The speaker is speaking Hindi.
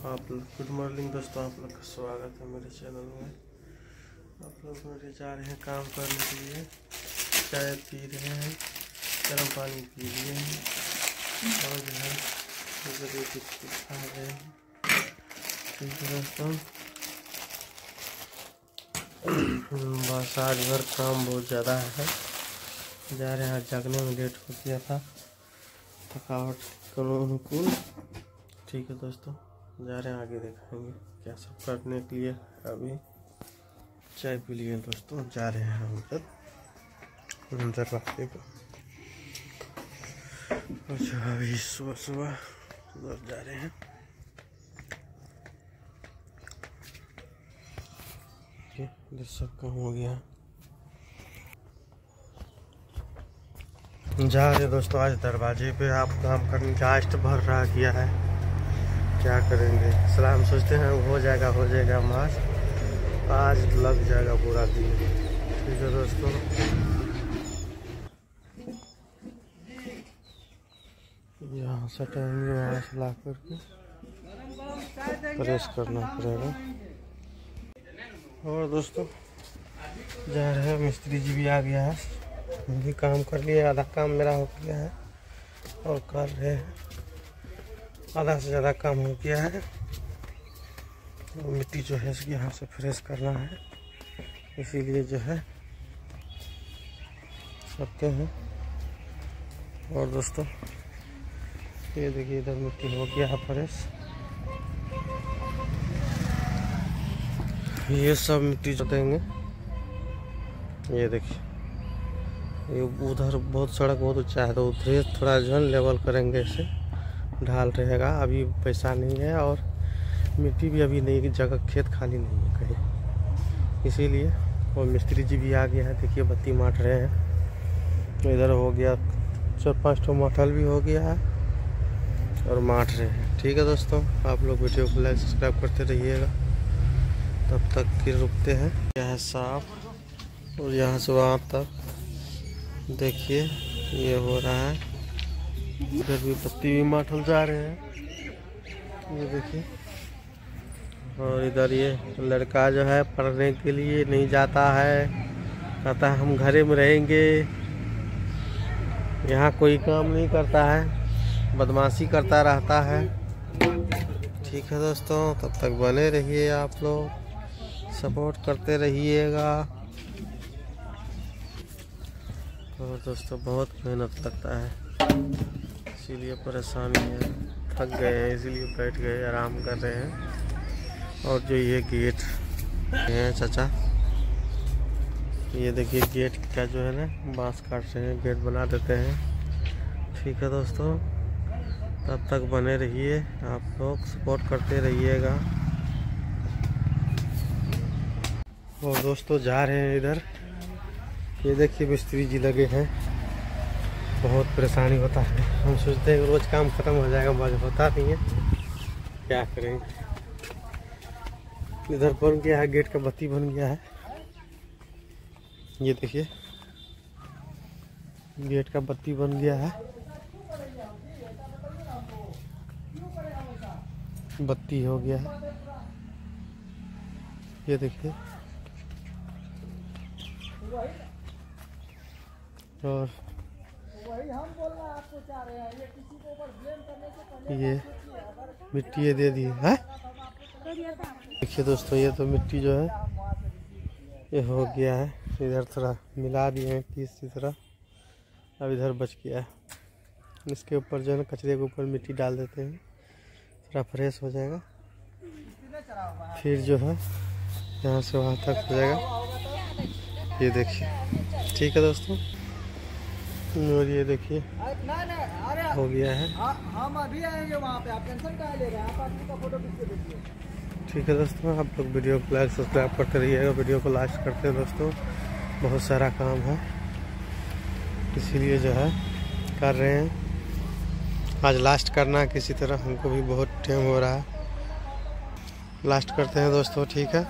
गुड मॉर्निंग दोस्तों, आप लोग का स्वागत है मेरे चैनल में। आप लोग मेरे जा रहे हैं काम करने के लिए। चाय पी रहे हैं, गर्म पानी पी लिए हैं और जो है खा रहे हैं। ठीक है दोस्तों, बस आज भर काम बहुत ज़्यादा है। जा रहे हैं, आज जागने में लेट हो गया था, थकावट करो अनुकूल। ठीक है दोस्तों, जा रहे हैं, आगे देखेंगे क्या सब करने के लिए। अभी चाय पी लिए दोस्तों, जा रहे हैं हम तक अंदर रास्ते को। अच्छा, अभी सुबह सुबह उधर जा रहे हैं। इधर सब काम हो गया, जा रहे दोस्तों। आज दरवाजे पे आप काम करने कास्ट भर रहा किया है, क्या करेंगे। सलाम सोचते हैं हो जाएगा मास, आज लग जाएगा पूरा दिन। ठीक है दोस्तों, यहाँ सटाएंगे, वहाँ से ला करके प्रेस करना पड़ेगा। और दोस्तों जा रहे हैं, मिस्त्री जी भी आ गया है, भी काम कर लिया। आधा काम मेरा हो गया है और कर रहे हैं, आधा से ज़्यादा काम हो गया है। मिट्टी जो है यहाँ से फ्रेश करना है, इसीलिए जो है करते हैं। और दोस्तों ये देखिए, इधर मिट्टी हो गया है फ्रेश। ये सब मिट्टी जो देंगे, ये देखिए, ये उधर बहुत सड़क बहुत ऊंचा है, तो उधर थोड़ा जो है लेवल करेंगे, इसे ढाल रहेगा। अभी पैसा नहीं है और मिट्टी भी अभी नहीं, जगह खेत खाली नहीं है कहीं, इसीलिए। और मिस्त्री जी भी आ गया है, देखिए बत्ती माट रहे हैं। इधर हो गया 4-5 ठो माठल भी हो गया है और माट रहे हैं। ठीक है दोस्तों, आप लोग वीडियो को लाइक सब्सक्राइब करते रहिएगा। तब तक फिर रुकते हैं। यह है साफ, और यहाँ से वहाँ तक देखिए ये हो रहा है। इधर भी पत्ती भी माठल जा रहे हैं, ये देखिए। और इधर ये लड़का जो है पढ़ने के लिए नहीं जाता है, कहता है हम घरे में रहेंगे, यहाँ कोई काम नहीं करता है, बदमाशी करता रहता है। ठीक है दोस्तों, तब तक बने रहिए, आप लोग सपोर्ट करते रहिएगा। और दोस्तों बहुत मेहनत लगता है, इसीलिए परेशानी है, थक गए हैं, इसीलिए बैठ गए, आराम कर रहे हैं। और जो ये गेट है चाचा, ये देखिए गेट का जो है ना, बांस काट रहे हैं, गेट बना देते हैं। ठीक है दोस्तों, तब तक बने रहिए, आप लोग सपोर्ट करते रहिएगा। और दोस्तों जा रहे हैं इधर, ये देखिए मिस्त्री जी लगे हैं, बहुत परेशानी होता है। हम सोचते हैं रोज काम खत्म हो जाएगा, मगर होता नहीं है, क्या करेंगे। इधर बन गया है, गेट का बत्ती बन गया है, ये देखिए गेट का बत्ती बन गया है, बत्ती हो गया है, ये देखिए। और ये मिट्टी ये दे दी है। देखिए दोस्तों, ये तो मिट्टी जो है ये हो गया है, इधर थोड़ा मिला दिए हैं तीसरी तरह, अब इधर बच गया है। इसके ऊपर जो है ना, कचरे के ऊपर मिट्टी डाल देते हैं, थोड़ा फ्रेश हो जाएगा। फिर जो है यहाँ से वहाँ तक हो जाएगा, ये देखिए। ठीक है दोस्तों, और ये देखिए हो गया है। हम अभी आएंगे वहाँ पे, आप टेंशन क्या ले रहे हैं, आप आदमी का फोटो खींच के देखिए। ठीक है दोस्तों, आप लोग वीडियो को लाइक सब्सक्राइब करते रहिएगा। वीडियो को लास्ट करते हैं दोस्तों, बहुत सारा काम है, इसीलिए जो है कर रहे हैं। आज लास्ट करना किसी तरह, हमको भी बहुत टाइम हो रहा है, लास्ट करते हैं दोस्तों। ठीक है।